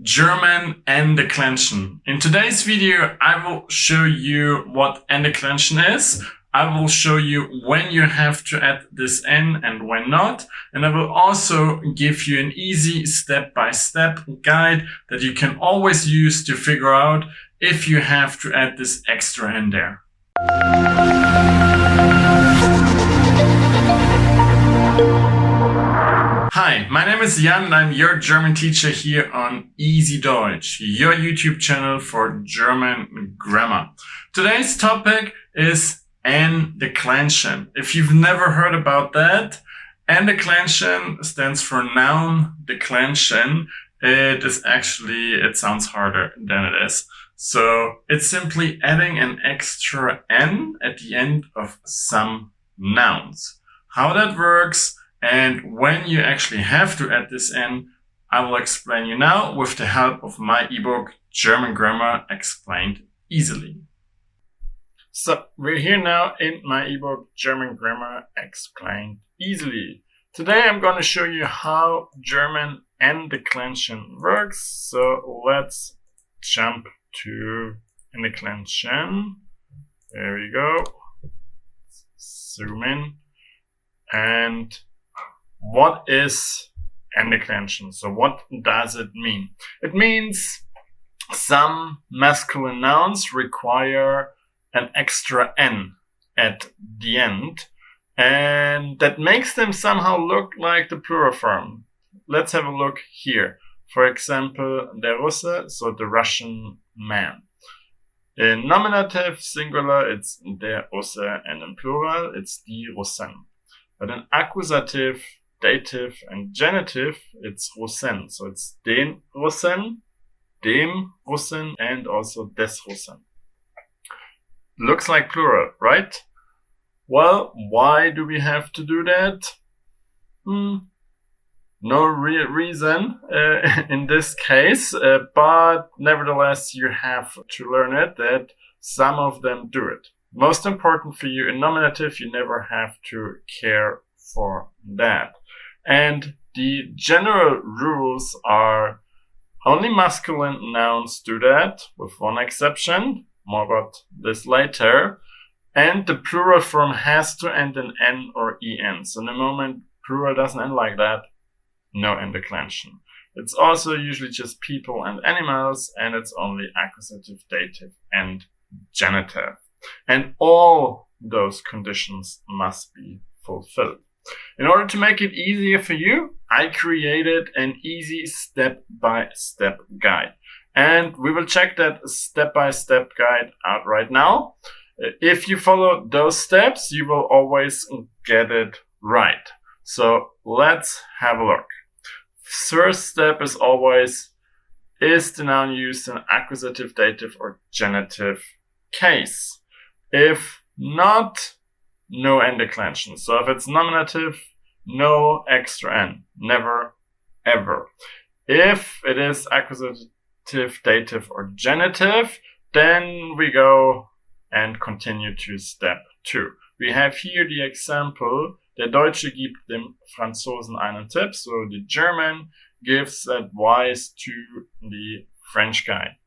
German N-Deklination. In today's video, I will show you what N-Deklination is. I will show you when you have to add this N and when not. And I will also give you an easy step-by-step guide that you can always use to figure out if you have to add this extra N there. Hi, my name is Jan and I'm your German teacher here on Easy Deutsch, your YouTube channel for German grammar. Today's topic is N-Deklination. If you've never heard about that, N-Deklination stands for noun declension. It sounds harder than it is. So it's simply adding an extra N at the end of some nouns. How that works and when you actually have to add this N, I will explain you now with the help of my ebook, German Grammar Explained Easily. So we're here now in my ebook, German Grammar Explained Easily. Today I'm going to show you how German N-Deklination works. So let's jump to N-Deklination. There we go. Zoom in. And what is N-Deklination? So what does it mean? It means some masculine nouns require an extra N at the end, and that makes them somehow look like the plural form. Let's have a look here. For example, der Russe, so the Russian man. In nominative singular, it's der Russe, and in plural, it's die Russen. But in accusative, dative, and genitive, it's Russen. So it's den Russen, dem Russen, and also des Russen. Looks like plural, right? Well, why do we have to do that? No real reason in this case, but nevertheless you have to learn it that some of them do it. Most important for you in nominative, you never have to care for that. And the general rules are only masculine nouns do that, with one exception. More about this later. And the plural form has to end in N or EN. So the moment plural doesn't end like that, no N-Deklination. It's also usually just people and animals, and it's only accusative, dative, and genitive. And all those conditions must be fulfilled. In order to make it easier for you, I created an easy step-by-step guide. And we will check that step-by-step guide out right now. If you follow those steps, you will always get it right. So let's have a look. First step is always, is the noun used in accusative, dative, or genitive case? If not, no N-Deklination. So if it's nominative, no extra N. Never, ever. If it is accusative, dative, or genitive, then we go and continue to step 2. We have here the example, der Deutsche gibt dem Franzosen einen Tipp. So the German gives advice to the French guy.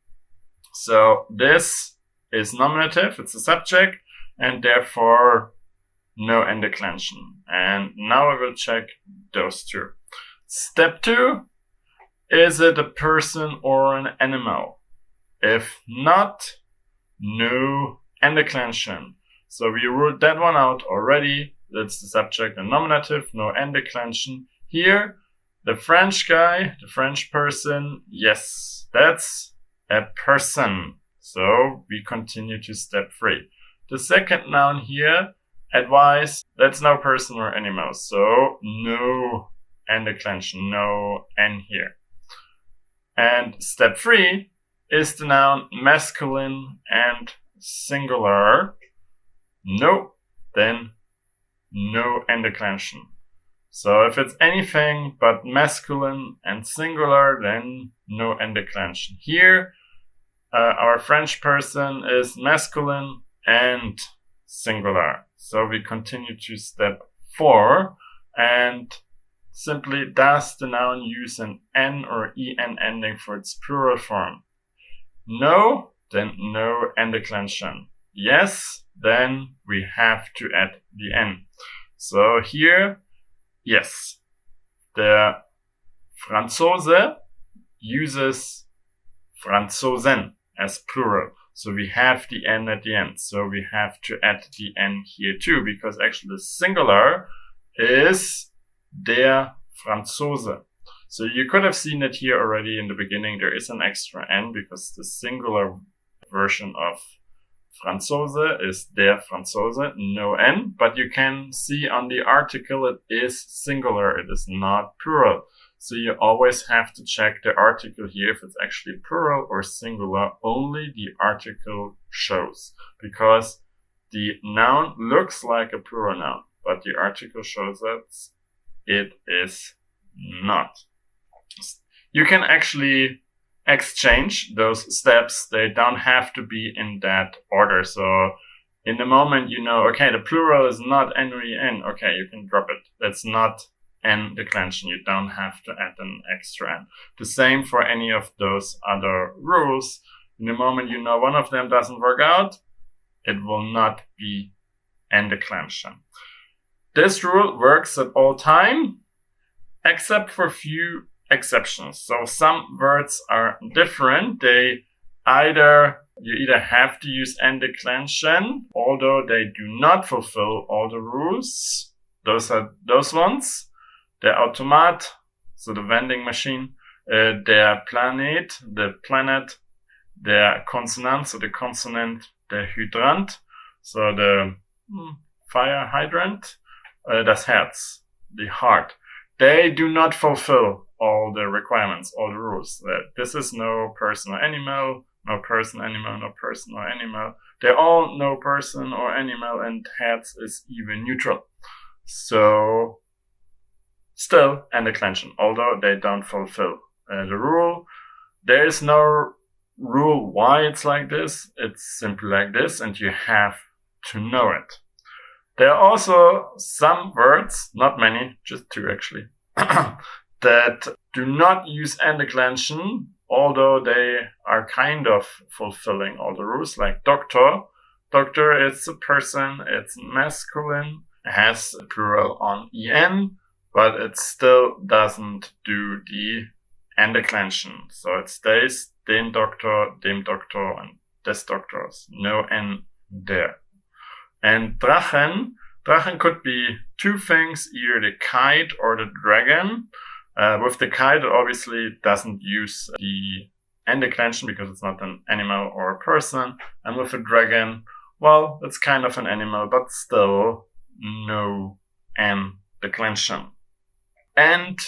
So this is nominative, it's a subject, and therefore no N-Deklination. And now I will check those two. Step 2. Is it a person or an animal? If not, no N-Deklination. So we ruled that one out already. That's the subject and nominative, no N-Deklination. Here, the French guy, the French person, yes, that's a person. So we continue to step 3. The second noun here, advice, that's no person or animal. So no N-Deklination, no N here. And step 3 is the noun masculine and singular. No, then no N-Deklination. So if it's anything but masculine and singular, then no N-Deklination. Here, our French person is masculine and singular. So we continue to step 4 and simply, does the noun use an N or EN ending for its plural form? No, then no N-Deklination. Yes, then we have to add the N. So here, yes, the Franzose uses Franzosen as plural. So we have the N at the end. So we have to add the N here too, because actually the singular is der Franzose. So you could have seen it here already in the beginning. There is an extra N because the singular version of Franzose is der Franzose, no N. But you can see on the article it is singular, it is not plural. So you always have to check the article here if it's actually plural or singular. Only the article shows, because the noun looks like a plural noun, but the article shows that it is not. You can actually exchange those steps. They don't have to be in that order. So in the moment you know, okay, the plural is not N or EN, okay, you can drop it. That's not N-Deklination. You don't have to add an extra N. The same for any of those other rules. In the moment you know one of them doesn't work out, it will not be N-Deklination. This rule works at all time, except for a few exceptions. So some words are different. You either have to use N-Deklination, although they do not fulfill all the rules. Those are those ones. Der Automat, so the vending machine, der Planet, the planet, der Konsonant, so the consonant, der Hydrant, so the fire hydrant, das Herz, the heart. They do not fulfill all the requirements, all the rules. This is no person or animal, no person, animal, no person or animal. They're all no person or animal, and Herz is even neutral. So still N-Deklination, although they don't fulfill the rule. There is no rule why it's like this. It's simply like this, and you have to know it. There are also some words, not many, just two actually, that do not use N-Deklination, although they are kind of fulfilling all the rules, like doctor. Doctor is a person, it's masculine, has a plural on EN, but it still doesn't do the N-Deklination. So it stays den Doktor, dem Doktor, and des Doktors. No N there. And Drachen could be two things, either the kite or the dragon. With the kite, it obviously doesn't use the N-Deklination because it's not an animal or a person. And with the dragon, well, it's kind of an animal, but still no N-Deklination. And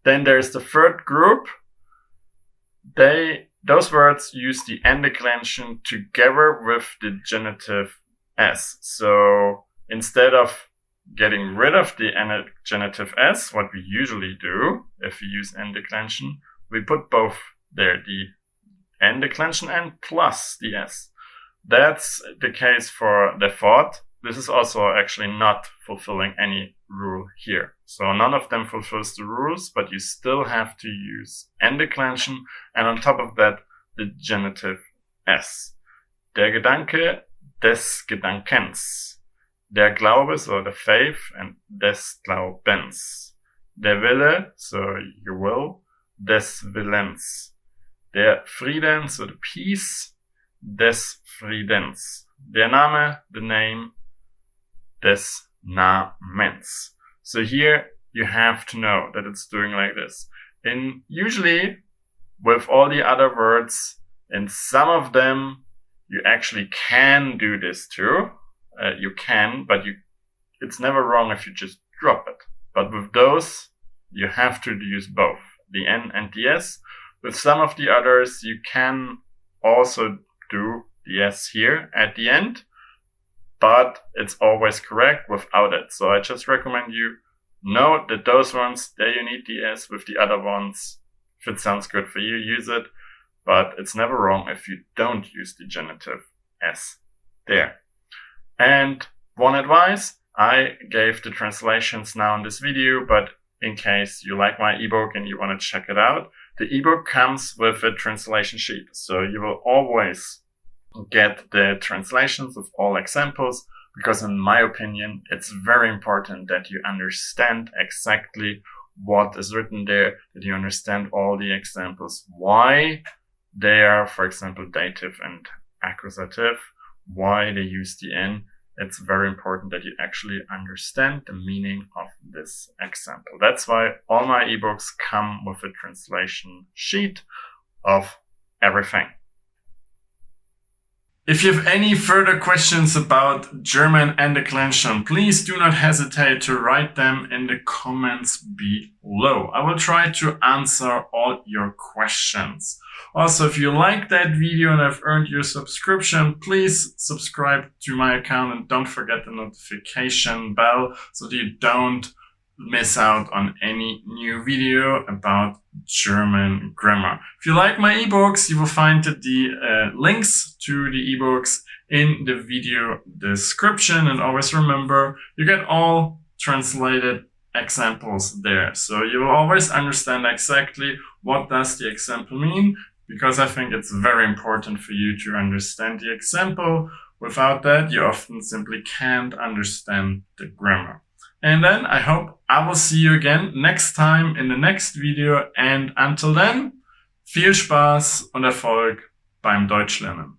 then there's the third group. Those words use the N-Deklination together with the genitive S. So instead of getting rid of the genitive S, what we usually do if we use N-Deklination, we put both there, the N-Deklination and plus the S. That's the case for the fourth. This is also actually not fulfilling any rule here. So none of them fulfills the rules, but you still have to use N-Deklination, and on top of that, the genitive S. Der Gedanke des Gedankens. Der Glaube, so the faith, and des Glaubens. Der Wille, so your will, des Willens. Der Frieden, so the peace, des Friedens. Der Name, the name, des Namens. So here you have to know that it's doing like this. And usually with all the other words, in some of them you actually can do this too. You can, but it's never wrong if you just drop it. But with those, you have to use both, the N and the S. With some of the others, you can also do the S here at the end, but it's always correct without it. So I just recommend you know that those ones, there you need the S. With the other ones, if it sounds good for you, use it. But it's never wrong if you don't use the genitive S there. And one advice, I gave the translations now in this video, but in case you like my ebook and you want to check it out, the ebook comes with a translation sheet. So you will always get the translations of all examples, because in my opinion, it's very important that you understand exactly what is written there, that you understand all the examples, why they are, for example, dative and accusative, why they use the N. It's very important that you actually understand the meaning of this example. That's why all my ebooks come with a translation sheet of everything. If you have any further questions about German N-Deklination, please do not hesitate to write them in the comments below. I will try to answer all your questions. Also, if you like that video and have earned your subscription, please subscribe to my account and don't forget the notification bell so that you don't miss out on any new video about German grammar. If you like my ebooks, you will find the links to the ebooks in the video description. And always remember, you get all translated examples there. So you will always understand exactly what does the example mean, because I think it's very important for you to understand the example. Without that, you often simply can't understand the grammar. And then I hope I will see you again next time in the next video. And until then, viel Spaß und Erfolg beim Deutschlernen.